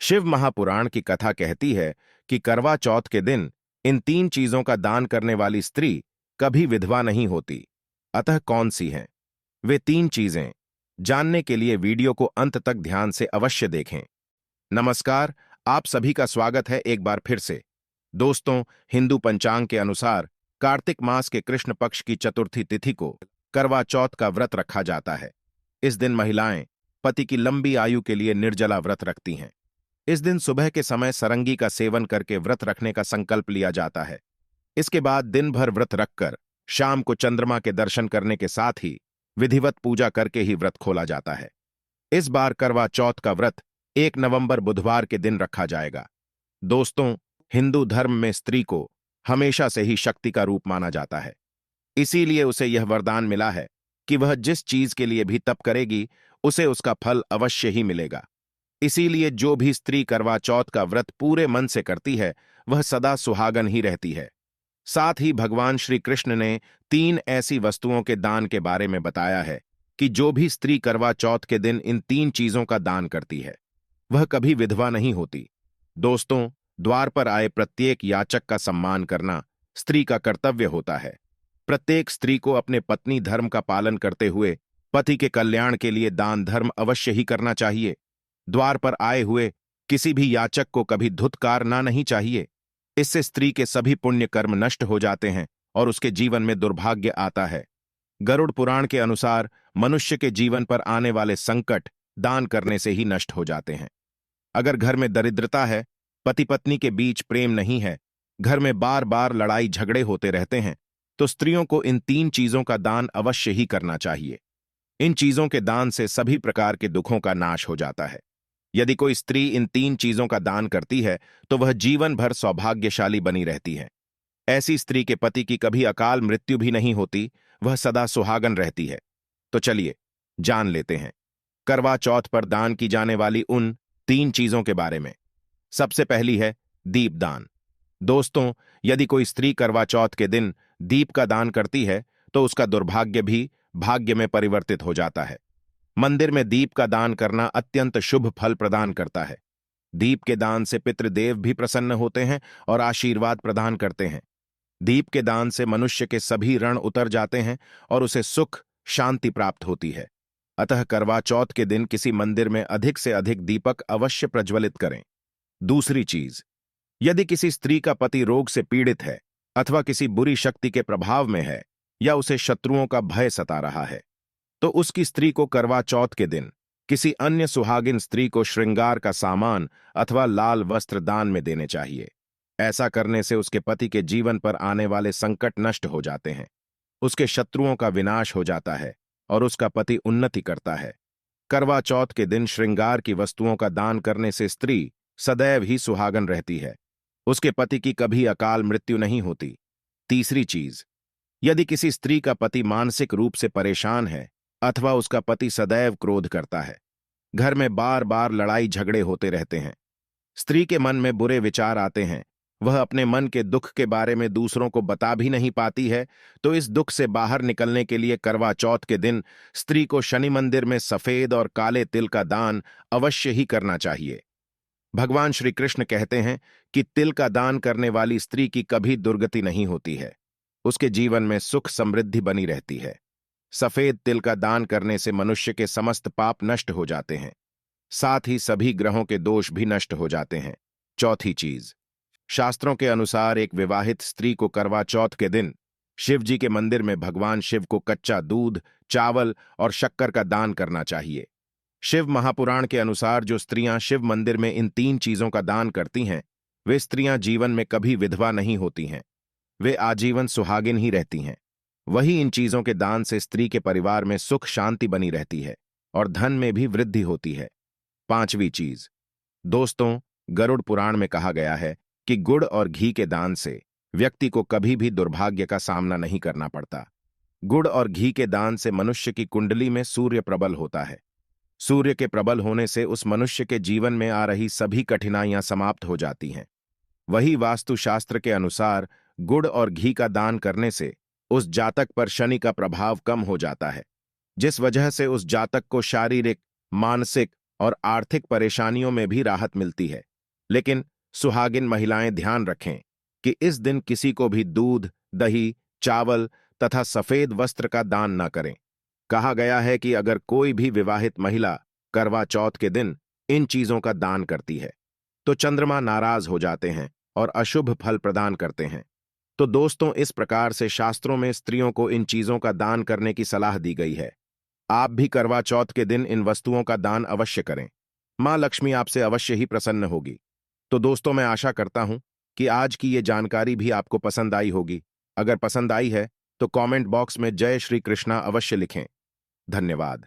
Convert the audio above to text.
शिव महापुराण की कथा कहती है कि करवा चौथ के दिन इन 3 चीजों का दान करने वाली स्त्री कभी विधवा नहीं होती। अतः कौन सी हैं वे 3 चीजें? जानने के लिए वीडियो को अंत तक ध्यान से अवश्य देखें। नमस्कार, आप सभी का स्वागत है एक बार फिर से। दोस्तों, हिंदू पंचांग के अनुसार कार्तिक मास के कृष्ण पक्ष की चतुर्थी तिथि को करवा चौथ का व्रत रखा जाता है। इस दिन महिलाएं पति की लंबी आयु के लिए निर्जला व्रत रखती हैं। इस दिन सुबह के समय सरंगी का सेवन करके व्रत रखने का संकल्प लिया जाता है। इसके बाद दिन भर व्रत रखकर शाम को चंद्रमा के दर्शन करने के साथ ही विधिवत पूजा करके ही व्रत खोला जाता है। इस बार करवा चौथ का व्रत 1 नवंबर बुधवार के दिन रखा जाएगा। दोस्तों, हिंदू धर्म में स्त्री को हमेशा से ही शक्ति का रूप माना जाता है। इसीलिए उसे यह वरदान मिला है कि वह जिस चीज के लिए भी तप करेगी उसे उसका फल अवश्य ही मिलेगा। इसीलिए जो भी स्त्री करवा चौथ का व्रत पूरे मन से करती है वह सदा सुहागन ही रहती है। साथ ही भगवान श्री कृष्ण ने 3 ऐसी वस्तुओं के दान के बारे में बताया है कि जो भी स्त्री करवा चौथ के दिन इन 3 चीजों का दान करती है वह कभी विधवा नहीं होती। दोस्तों, द्वार पर आए प्रत्येक याचक का सम्मान करना स्त्री का कर्तव्य होता है। प्रत्येक स्त्री को अपने पत्नी धर्म का पालन करते हुए पति के कल्याण के लिए दान धर्म अवश्य ही करना चाहिए। द्वार पर आए हुए किसी भी याचक को कभी धुतकार ना नहीं चाहिए। इससे स्त्री के सभी पुण्य कर्म नष्ट हो जाते हैं और उसके जीवन में दुर्भाग्य आता है। गरुड़ पुराण के अनुसार मनुष्य के जीवन पर आने वाले संकट दान करने से ही नष्ट हो जाते हैं। अगर घर में दरिद्रता है, पति पत्नी के बीच प्रेम नहीं है, घर में बार बार लड़ाई झगड़े होते रहते हैं, तो स्त्रियों को इन 3 चीजों का दान अवश्य ही करना चाहिए। इन चीजों के दान से सभी प्रकार के दुखों का नाश हो जाता है। यदि कोई स्त्री इन 3 चीजों का दान करती है तो वह जीवन भर सौभाग्यशाली बनी रहती है। ऐसी स्त्री के पति की कभी अकाल मृत्यु भी नहीं होती, वह सदा सुहागन रहती है। तो चलिए जान लेते हैं करवा चौथ पर दान की जाने वाली उन 3 चीजों के बारे में। सबसे पहली है दीपदान। दोस्तों, यदि कोई स्त्री करवा चौथ के दिन दीप का दान करती है तो उसका दुर्भाग्य भी भाग्य में परिवर्तित हो जाता है। मंदिर में दीप का दान करना अत्यंत शुभ फल प्रदान करता है। दीप के दान से पितृदेव भी प्रसन्न होते हैं और आशीर्वाद प्रदान करते हैं। दीप के दान से मनुष्य के सभी ऋण उतर जाते हैं और उसे सुख शांति प्राप्त होती है। अतः करवा चौथ के दिन किसी मंदिर में अधिक से अधिक दीपक अवश्य प्रज्वलित करें। दूसरी चीज, यदि किसी स्त्री का पति रोग से पीड़ित है अथवा किसी बुरी शक्ति के प्रभाव में है या उसे शत्रुओं का भय सता रहा है तो उसकी स्त्री को करवा चौथ के दिन किसी अन्य सुहागिन स्त्री को श्रृंगार का सामान अथवा लाल वस्त्र दान में देने चाहिए। ऐसा करने से उसके पति के जीवन पर आने वाले संकट नष्ट हो जाते हैं, उसके शत्रुओं का विनाश हो जाता है और उसका पति उन्नति करता है। करवा चौथ के दिन श्रृंगार की वस्तुओं का दान करने से स्त्री सदैव ही सुहागन रहती है, उसके पति की कभी अकाल मृत्यु नहीं होती। तीसरी चीज, यदि किसी स्त्री का पति मानसिक रूप से परेशान है अथवा उसका पति सदैव क्रोध करता है, घर में बार बार लड़ाई झगड़े होते रहते हैं, स्त्री के मन में बुरे विचार आते हैं, वह अपने मन के दुख के बारे में दूसरों को बता भी नहीं पाती है, तो इस दुख से बाहर निकलने के लिए करवा चौथ के दिन स्त्री को शनि मंदिर में सफेद और काले तिल का दान अवश्य ही करना चाहिए। भगवान श्री कृष्ण कहते हैं कि तिल का दान करने वाली स्त्री की कभी दुर्गति नहीं होती है, उसके जीवन में सुख समृद्धि बनी रहती है। सफेद तिल का दान करने से मनुष्य के समस्त पाप नष्ट हो जाते हैं, साथ ही सभी ग्रहों के दोष भी नष्ट हो जाते हैं। चौथी चीज, शास्त्रों के अनुसार एक विवाहित स्त्री को करवा चौथ के दिन शिव जी के मंदिर में भगवान शिव को कच्चा दूध, चावल और शक्कर का दान करना चाहिए। शिव महापुराण के अनुसार जो स्त्रियां शिव मंदिर में इन 3 चीजों का दान करती हैं वे स्त्रियां जीवन में कभी विधवा नहीं होती हैं, वे आजीवन सुहागिन ही रहती हैं। वही इन चीजों के दान से स्त्री के परिवार में सुख शांति बनी रहती है और धन में भी वृद्धि होती है। 5वीं चीज, दोस्तों, गरुड़ पुराण में कहा गया है कि गुड़ और घी के दान से व्यक्ति को कभी भी दुर्भाग्य का सामना नहीं करना पड़ता। गुड़ और घी के दान से मनुष्य की कुंडली में सूर्य प्रबल होता है। सूर्य के प्रबल होने से उस मनुष्य के जीवन में आ रही सभी कठिनाइयां समाप्त हो जाती हैं। वही वास्तुशास्त्र के अनुसार गुड़ और घी का दान करने से उस जातक पर शनि का प्रभाव कम हो जाता है, जिस वजह से उस जातक को शारीरिक, मानसिक और आर्थिक परेशानियों में भी राहत मिलती है। लेकिन सुहागिन महिलाएं ध्यान रखें कि इस दिन किसी को भी दूध, दही, चावल तथा सफेद वस्त्र का दान न करें। कहा गया है कि अगर कोई भी विवाहित महिला करवा चौथ के दिन इन चीजों का दान करती है तो चंद्रमा नाराज हो जाते हैं और अशुभ फल प्रदान करते हैं। तो दोस्तों, इस प्रकार से शास्त्रों में स्त्रियों को इन चीजों का दान करने की सलाह दी गई है। आप भी करवा चौथ के दिन इन वस्तुओं का दान अवश्य करें। मां लक्ष्मी आपसे अवश्य ही प्रसन्न होगी। तो दोस्तों, मैं आशा करता हूं कि आज की ये जानकारी भी आपको पसंद आई होगी। अगर पसंद आई है तो कमेंट बॉक्स में जय श्री कृष्णा अवश्य लिखें। धन्यवाद।